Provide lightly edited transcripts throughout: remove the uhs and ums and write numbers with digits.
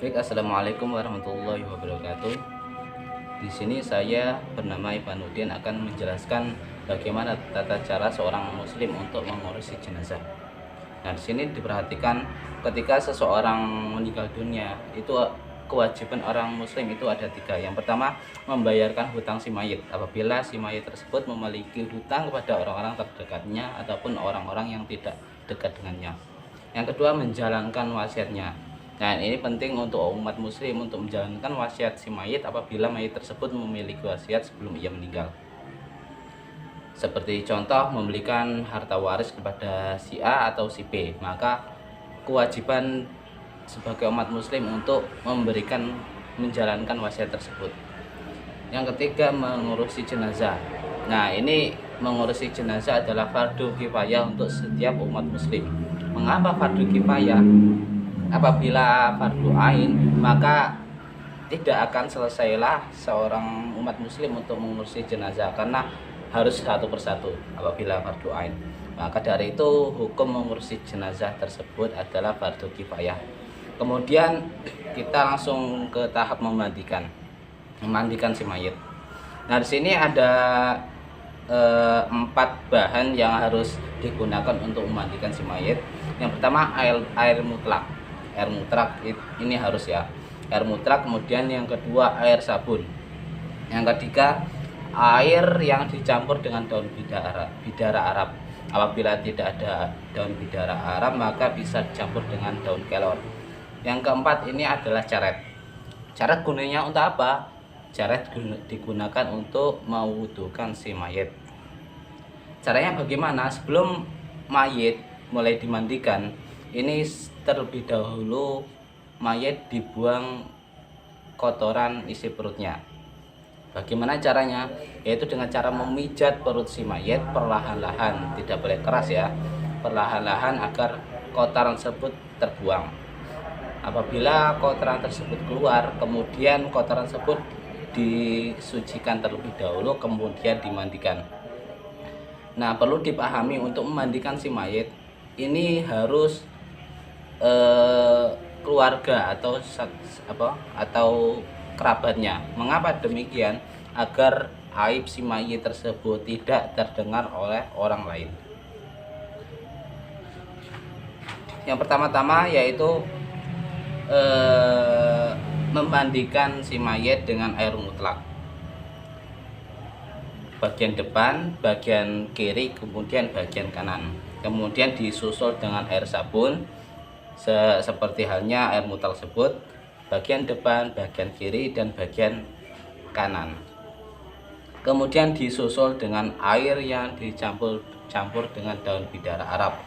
Baik, assalamualaikum warahmatullahi wabarakatuh. Di sini saya bernama Ivanuddin akan menjelaskan bagaimana tata cara seorang muslim untuk mengurusi jenazah. Nah, di sini diperhatikan ketika seseorang meninggal dunia, itu kewajiban orang muslim itu ada tiga. Yang pertama, membayarkan hutang si mayit apabila si mayit tersebut memiliki hutang kepada orang-orang terdekatnya ataupun orang-orang yang tidak dekat dengannya. Yang kedua, menjalankan wasiatnya. Nah, ini penting untuk umat muslim untuk menjalankan wasiat si mayit apabila mayit tersebut memiliki wasiat sebelum ia meninggal. Seperti contoh, memberikan harta waris kepada si A atau si B, maka kewajiban sebagai umat muslim untuk menjalankan wasiat tersebut. Yang ketiga, mengurusi jenazah. Nah, ini mengurusi jenazah adalah fardu kifayah untuk setiap umat muslim. Mengapa fardu kifayah? Apabila fardu ain, maka tidak akan selesailah seorang umat muslim untuk mengurusi jenazah karena harus satu persatu apabila fardu ain. Maka dari itu hukum mengurusi jenazah tersebut adalah fardu kifayah. Kemudian kita langsung ke tahap memandikan si mayit. Nah, di sini ada 4 bahan yang harus digunakan untuk memandikan si mayit. Yang pertama, air mutlak. Air mutlak ini harus ya, air mutlak. Kemudian yang kedua, air sabun. Yang ketiga, air yang dicampur dengan daun bidara Arab. Apabila tidak ada daun bidara Arab, maka bisa dicampur dengan daun kelor. Yang keempat, ini adalah caret. Caret gunanya untuk apa? Caret digunakan untuk mewudukan si mayit. Caranya bagaimana? Sebelum mayit mulai dimandikan, ini terlebih dahulu mayit dibuang kotoran isi perutnya. Bagaimana caranya? Yaitu dengan cara memijat perut si mayit perlahan-lahan, tidak boleh keras ya, perlahan-lahan agar kotoran tersebut terbuang. Apabila kotoran tersebut keluar, kemudian kotoran tersebut disucikan terlebih dahulu, kemudian dimandikan. Nah, perlu dipahami untuk memandikan si mayit ini harus keluarga atau kerabatnya. Mengapa demikian? Agar aib si mayit tersebut tidak terdengar oleh orang lain. Yang pertama-tama yaitu memandikan si mayit dengan air mutlak. Bagian depan, bagian kiri, kemudian bagian kanan. Kemudian disusul dengan air sabun, seperti halnya air mutlak tersebut, bagian depan, bagian kiri, dan bagian kanan. Kemudian disusul dengan air yang dicampur dengan daun bidara Arab,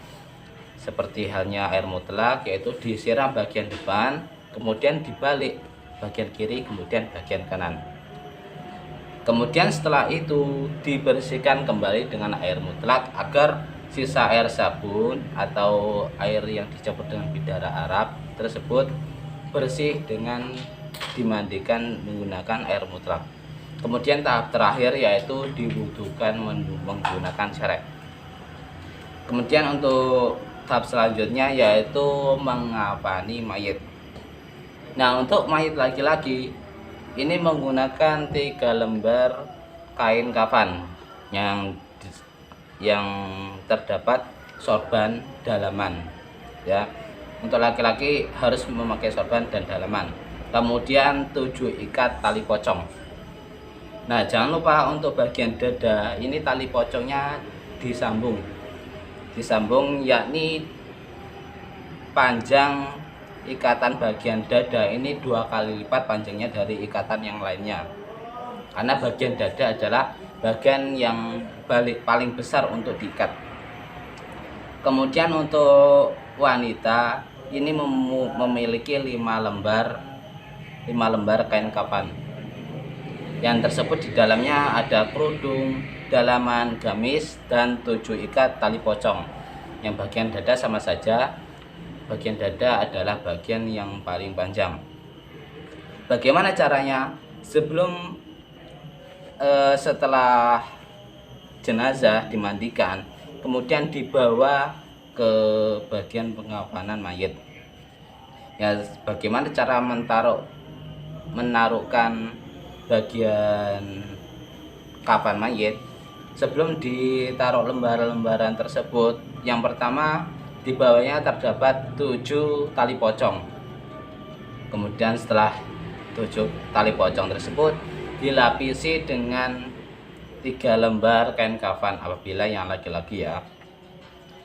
seperti halnya air mutlak, yaitu disiram bagian depan, kemudian dibalik bagian kiri, kemudian bagian kanan. Kemudian setelah itu dibersihkan kembali dengan air mutlak agar sisa air sabun atau air yang dicampur dengan bidara Arab tersebut bersih dengan dimandikan menggunakan air mutlak. Kemudian tahap terakhir yaitu diwudukan menggunakan caret. Kemudian untuk tahap selanjutnya yaitu mengafani mayit. Nah, untuk mayit laki-laki ini menggunakan 3 lembar kain kafan yang terdapat sorban dalaman ya. Untuk laki-laki harus memakai sorban dan dalaman. Kemudian 7 ikat tali pocong. Nah, jangan lupa untuk bagian dada ini tali pocongnya disambung yakni panjang ikatan bagian dada ini 2 kali lipat panjangnya dari ikatan yang lainnya, karena bagian dada adalah bagian yang paling besar untuk diikat. Kemudian untuk wanita ini memiliki 5 lembar kain kafan yang tersebut di dalamnya ada kerudung, dalaman, gamis, dan 7 ikat tali pocong. Yang bagian dada sama saja, bagian dada adalah bagian yang paling panjang. Bagaimana caranya? Setelah jenazah dimandikan, kemudian dibawa ke bagian pengafanan mayit. Ya, bagaimana cara menaruhkan bagian kafan mayit? Sebelum ditaruh lembaran-lembaran tersebut, yang pertama di bawahnya terdapat 7 tali pocong. Kemudian setelah 7 tali pocong tersebut dilapisi dengan 3 lembar kain kafan apabila yang laki-laki ya.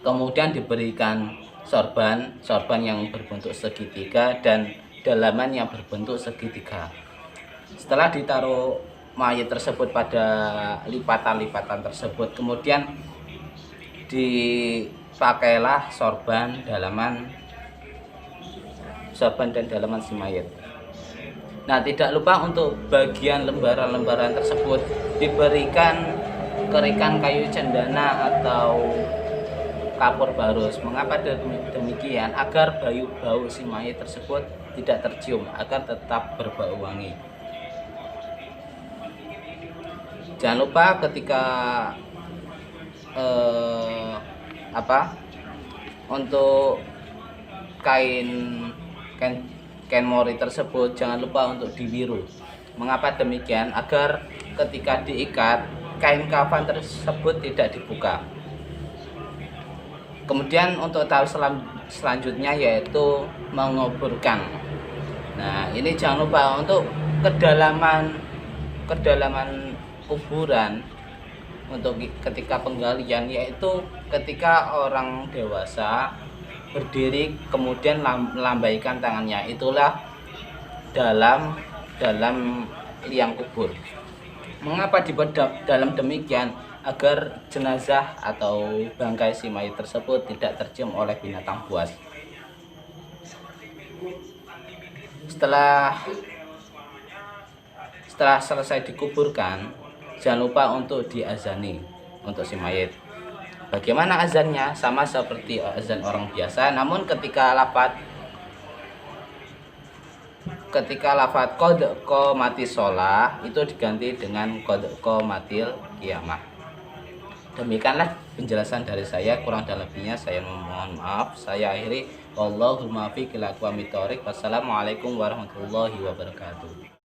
Kemudian diberikan sorban yang berbentuk segitiga dan dalaman yang berbentuk segitiga. Setelah ditaruh mayat tersebut pada lipatan-lipatan tersebut, kemudian dipakailah sorban dan dalaman si mayat. Nah, tidak lupa untuk bagian lembaran-lembaran tersebut diberikan kerikan kayu cendana atau kapur barus. Mengapa demikian? Agar bau si mayat tersebut tidak tercium, agar tetap berbau wangi. Jangan lupa ketika untuk kain mori tersebut jangan lupa untuk dibiru. Mengapa demikian? Agar ketika diikat kain kafan tersebut tidak dibuka. Kemudian untuk tahap selanjutnya yaitu menguburkan. Nah, ini jangan lupa untuk kedalaman kuburan untuk ketika penggalian, yaitu ketika orang dewasa berdiri kemudian melambaikan tangannya, itulah dalam liang kubur. Mengapa dibuat dalam demikian? Agar jenazah atau bangkai si mayat tersebut tidak tercium oleh binatang buas. Setelah selesai dikuburkan, jangan lupa untuk diazani untuk si mayat. Bagaimana azannya? Sama seperti azan orang biasa, namun ketika lafaz qad qamatis shalah itu diganti dengan qad qamatil qiyamah. Demikianlah penjelasan dari saya, kurang dan lebihnya saya mohon maaf. Saya akhiri, wallahul muwaffiq ila aqwamit thoriq. Wassalamualaikum warahmatullahi wabarakatuh.